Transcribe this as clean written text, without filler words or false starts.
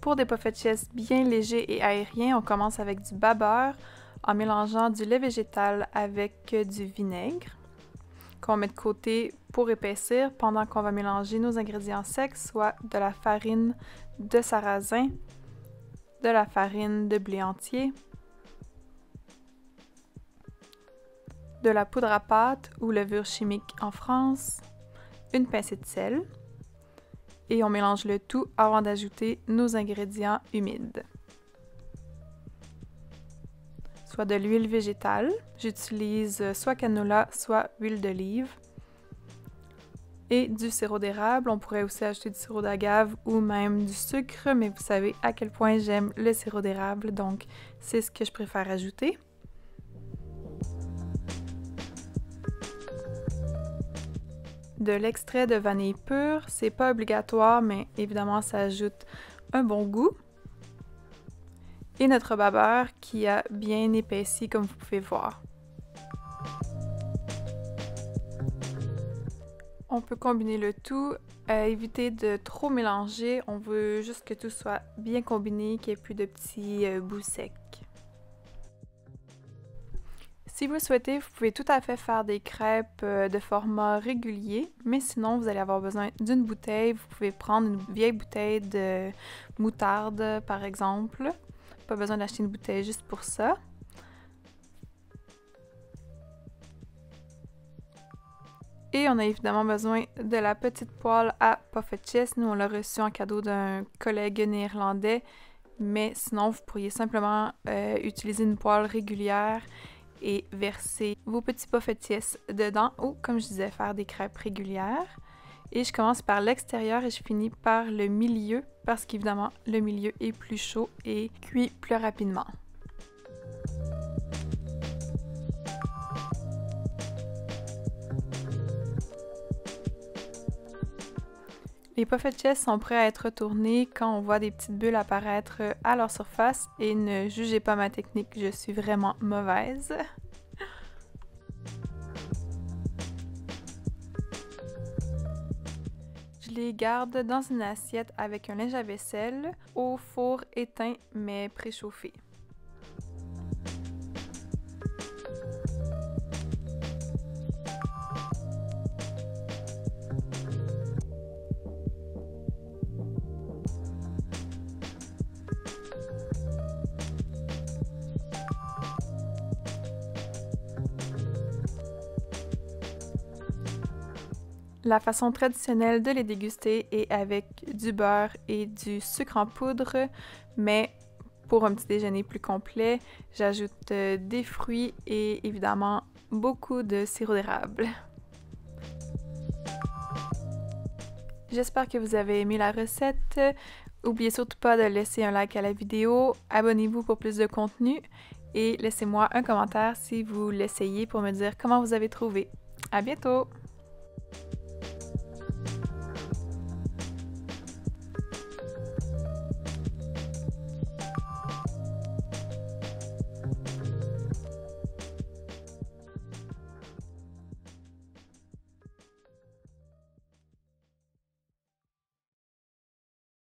Pour des puffs chess bien légers et aériens, on commence avec du bas beurre en mélangeant du lait végétal avec du vinaigre qu'on met de côté pour épaissir pendant qu'on va mélanger nos ingrédients secs, soit de la farine de sarrasin, de la farine de blé entier, de la poudre à pâte ou levure chimique en France, une pincée de sel, et on mélange le tout avant d'ajouter nos ingrédients humides. Soit de l'huile végétale, j'utilise soit canola, soit huile d'olive, et du sirop d'érable. On pourrait aussi ajouter du sirop d'agave ou même du sucre, mais vous savez à quel point j'aime le sirop d'érable, donc c'est ce que je préfère ajouter. De l'extrait de vanille pure, c'est pas obligatoire, mais évidemment ça ajoute un bon goût. Et notre bas beurre qui a bien épaissi comme vous pouvez voir. On peut combiner le tout, éviter de trop mélanger, on veut juste que tout soit bien combiné, qu'il n'y ait plus de petits bouts secs. Si vous le souhaitez, vous pouvez tout à fait faire des crêpes de format régulier, mais sinon vous allez avoir besoin d'une bouteille. Vous pouvez prendre une vieille bouteille de moutarde par exemple. Pas besoin d'acheter une bouteille juste pour ça. Et on a évidemment besoin de la petite poêle à puffed chess. Nous, on l'a reçu en cadeau d'un collègue néerlandais, mais sinon, vous pourriez simplement utiliser une poêle régulière et verser vos petits puffed chess dedans ou, comme je disais, faire des crêpes régulières. Et je commence par l'extérieur et je finis par le milieu parce qu'évidemment, le milieu est plus chaud et cuit plus rapidement. Les puffed chess sont prêts à être retournés quand on voit des petites bulles apparaître à leur surface et ne jugez pas ma technique, je suis vraiment mauvaise. Je les garde dans une assiette avec un linge à vaisselle au four éteint mais préchauffé. La façon traditionnelle de les déguster est avec du beurre et du sucre en poudre, mais pour un petit déjeuner plus complet, j'ajoute des fruits et évidemment beaucoup de sirop d'érable. J'espère que vous avez aimé la recette. N'oubliez surtout pas de laisser un like à la vidéo, abonnez-vous pour plus de contenu et laissez-moi un commentaire si vous l'essayez pour me dire comment vous avez trouvé. À bientôt!